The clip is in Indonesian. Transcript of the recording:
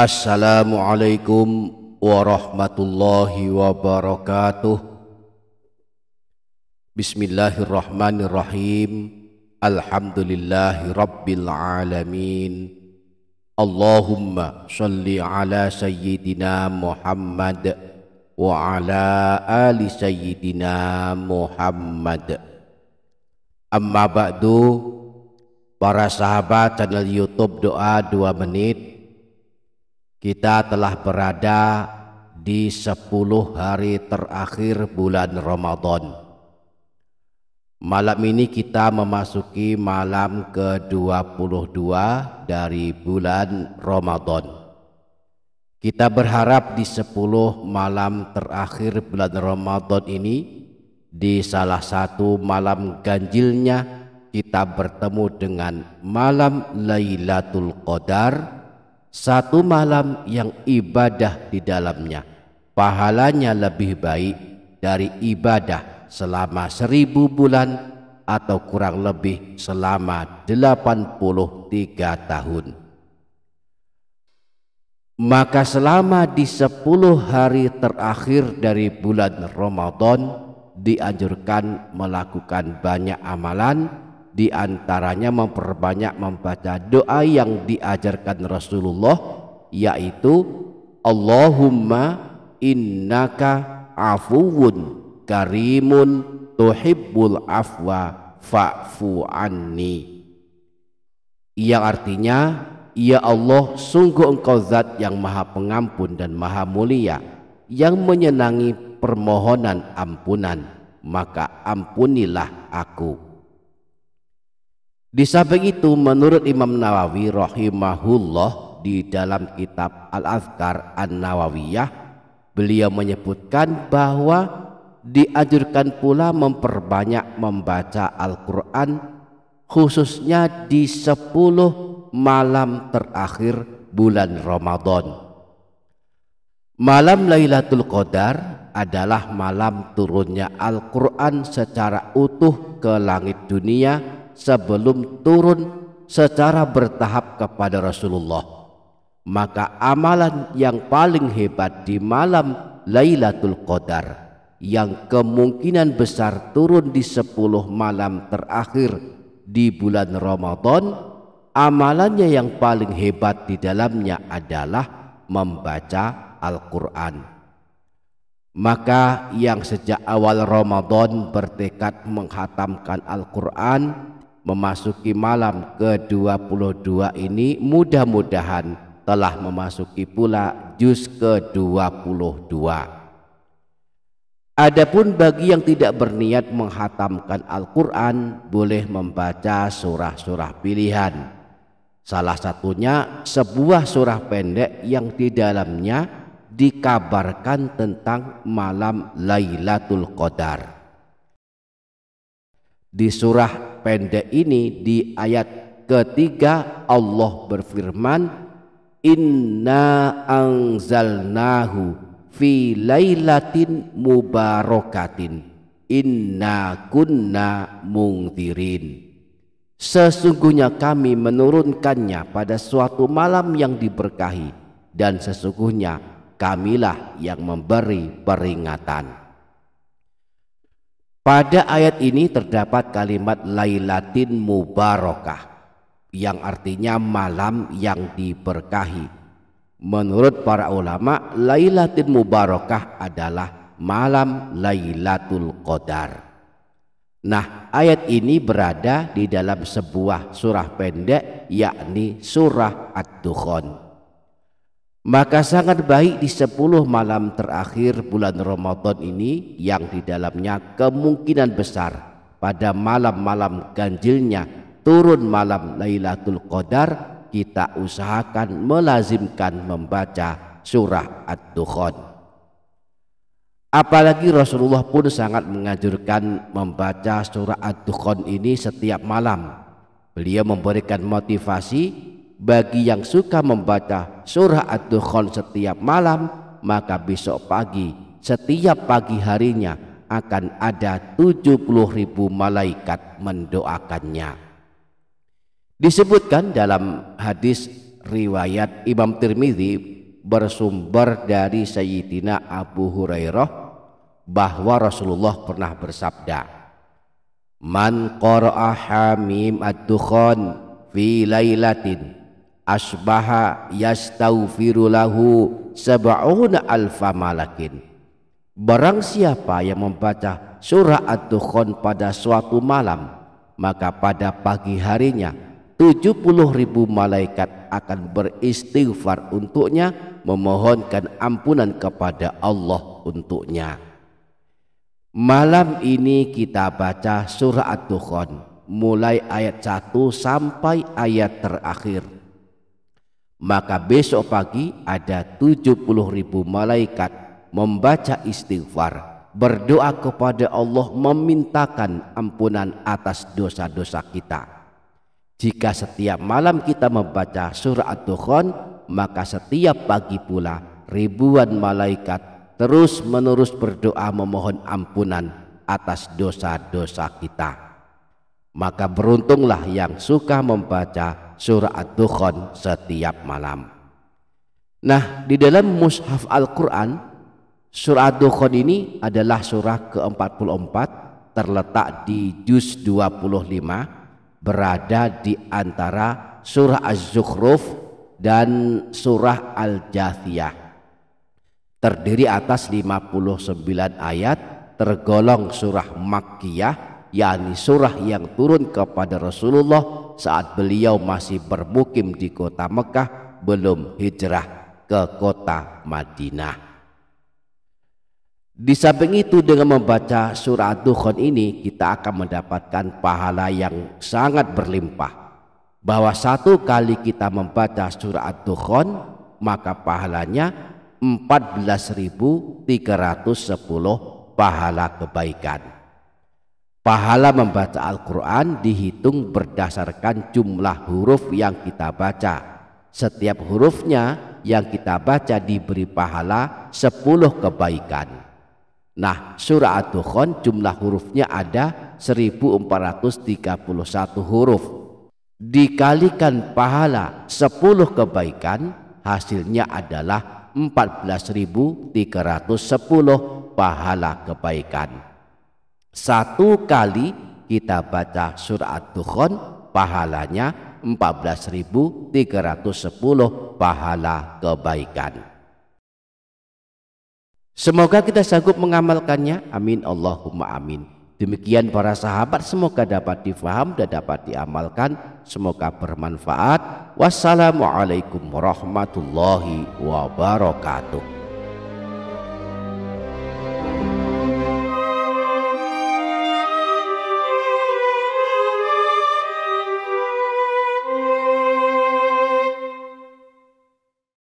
Assalamualaikum warahmatullahi wabarakatuh. Bismillahirrahmanirrahim. Alhamdulillahi rabbil alamin. Allahumma sholli ala sayyidina Muhammad wa ala ali sayyidina Muhammad. Amma ba'du. Para sahabat channel YouTube Doa 2 Menit, kita telah berada di 10 hari terakhir bulan Ramadan. Malam ini kita memasuki malam ke-22 dari bulan Ramadan. Kita berharap di 10 malam terakhir bulan Ramadan ini, di salah satu malam ganjilnya, kita bertemu dengan malam Lailatul Qadar, satu malam yang ibadah di dalamnya pahalanya lebih baik dari ibadah selama 1000 bulan atau kurang lebih selama 83 tahun. Maka selama di 10 hari terakhir dari bulan Ramadan dianjurkan melakukan banyak amalan, di antaranya memperbanyak membaca doa yang diajarkan Rasulullah, yaitu Allahumma innaka afuwun karimun tuhibbul afwa fa'fu anni, yang artinya, ya Allah, sungguh engkau zat yang maha pengampun dan maha mulia, yang menyenangi permohonan ampunan, maka ampunilah aku. Di samping itu, menurut Imam Nawawi rahimahullah, di dalam kitab Al-Azkar An-Nawawiyah, beliau menyebutkan bahwa dianjurkan pula memperbanyak membaca Al-Quran, khususnya di 10 malam terakhir bulan Ramadan. Malam Lailatul Qadar adalah malam turunnya Al-Quran secara utuh ke langit dunia sebelum turun secara bertahap kepada Rasulullah. Maka amalan yang paling hebat di malam Lailatul Qadar, yang kemungkinan besar turun di 10 malam terakhir di bulan Ramadan, amalannya yang paling hebat di dalamnya adalah membaca Al-Quran. Maka yang sejak awal Ramadan bertekad menghatamkan Al-Quran, memasuki malam ke-22 ini mudah-mudahan telah memasuki pula juz ke-22. Adapun bagi yang tidak berniat menghatamkan Al-Quran, boleh membaca surah-surah pilihan. Salah satunya sebuah surah pendek yang di dalamnya dikabarkan tentang malam Lailatul Qadar. Di surah pendek ini, di ayat ketiga, Allah berfirman, inna anzalnahu fi lailatin mubarakatin inna kunna mungtirin. Sesungguhnya kami menurunkannya pada suatu malam yang diberkahi, dan sesungguhnya kamilah yang memberi peringatan. Pada ayat ini terdapat kalimat lailatin mubarakah, yang artinya malam yang diberkahi. Menurut para ulama, lailatin mubarakah adalah malam Lailatul Qadar. Nah, ayat ini berada di dalam sebuah surah pendek, yakni surah Ad-Dukhan. Maka sangat baik di 10 malam terakhir bulan Ramadan ini, yang di dalamnya kemungkinan besar pada malam-malam ganjilnya turun malam Lailatul Qadar, kita usahakan melazimkan membaca surah Ad-Dukhan. Apalagi Rasulullah pun sangat menganjurkan membaca surah Ad-Dukhan ini setiap malam. Beliau memberikan motivasi, bagi yang suka membaca surah Ad-Dukhan setiap malam, maka besok pagi, setiap pagi harinya akan ada 70.000 malaikat mendoakannya. Disebutkan dalam hadis riwayat Imam Tirmidzi bersumber dari Sayyidina Abu Hurairah bahwa Rasulullah pernah bersabda, "Man qara'a Hamim ad-Dukhan fi lailatin asbaha yastaghfiru lahu sab'una alfa malakin." Barang siapa yang membaca surah Ad-Dukhan pada suatu malam, maka pada pagi harinya 70.000 malaikat akan beristighfar untuknya, memohonkan ampunan kepada Allah untuknya. Malam ini kita baca surah Ad-Dukhan mulai ayat 1 sampai ayat terakhir. Maka besok pagi ada 70.000 malaikat membaca istighfar, berdoa kepada Allah, memintakan ampunan atas dosa-dosa kita. Jika setiap malam kita membaca surah Ad-Dukhan, maka setiap pagi pula ribuan malaikat terus menerus berdoa memohon ampunan atas dosa-dosa kita. Maka beruntunglah yang suka membaca surah Ad-Dukhan setiap malam. Nah, di dalam mushaf Al-Quran, surah Ad-Dukhan ini adalah surah ke-44, terletak di juz 25, berada di antara surah Az-Zukhruf dan surah Al-Jathiyah. Terdiri atas 59 ayat, tergolong surah Makkiyah, yakni surah yang turun kepada Rasulullah saat beliau masih bermukim di kota Mekah, belum hijrah ke kota Madinah. Di samping itu, dengan membaca surah Ad-Dukhan ini kita akan mendapatkan pahala yang sangat berlimpah. Bahwa satu kali kita membaca surah Ad-Dukhan, maka pahalanya 14.310 pahala kebaikan. Pahala membaca Al-Quran dihitung berdasarkan jumlah huruf yang kita baca. Setiap hurufnya yang kita baca diberi pahala 10 kebaikan. Nah, surah Ad-Dukhan jumlah hurufnya ada 1431 huruf. Dikalikan pahala 10 kebaikan, hasilnya adalah 14.310 pahala kebaikan. Satu kali kita baca surah Ad-Dukhan, pahalanya 14.310 pahala kebaikan. Semoga kita sanggup mengamalkannya. Amin Allahumma amin. Demikian para sahabat, semoga dapat difaham dan dapat diamalkan. Semoga bermanfaat. Wassalamualaikum warahmatullahi wabarakatuh.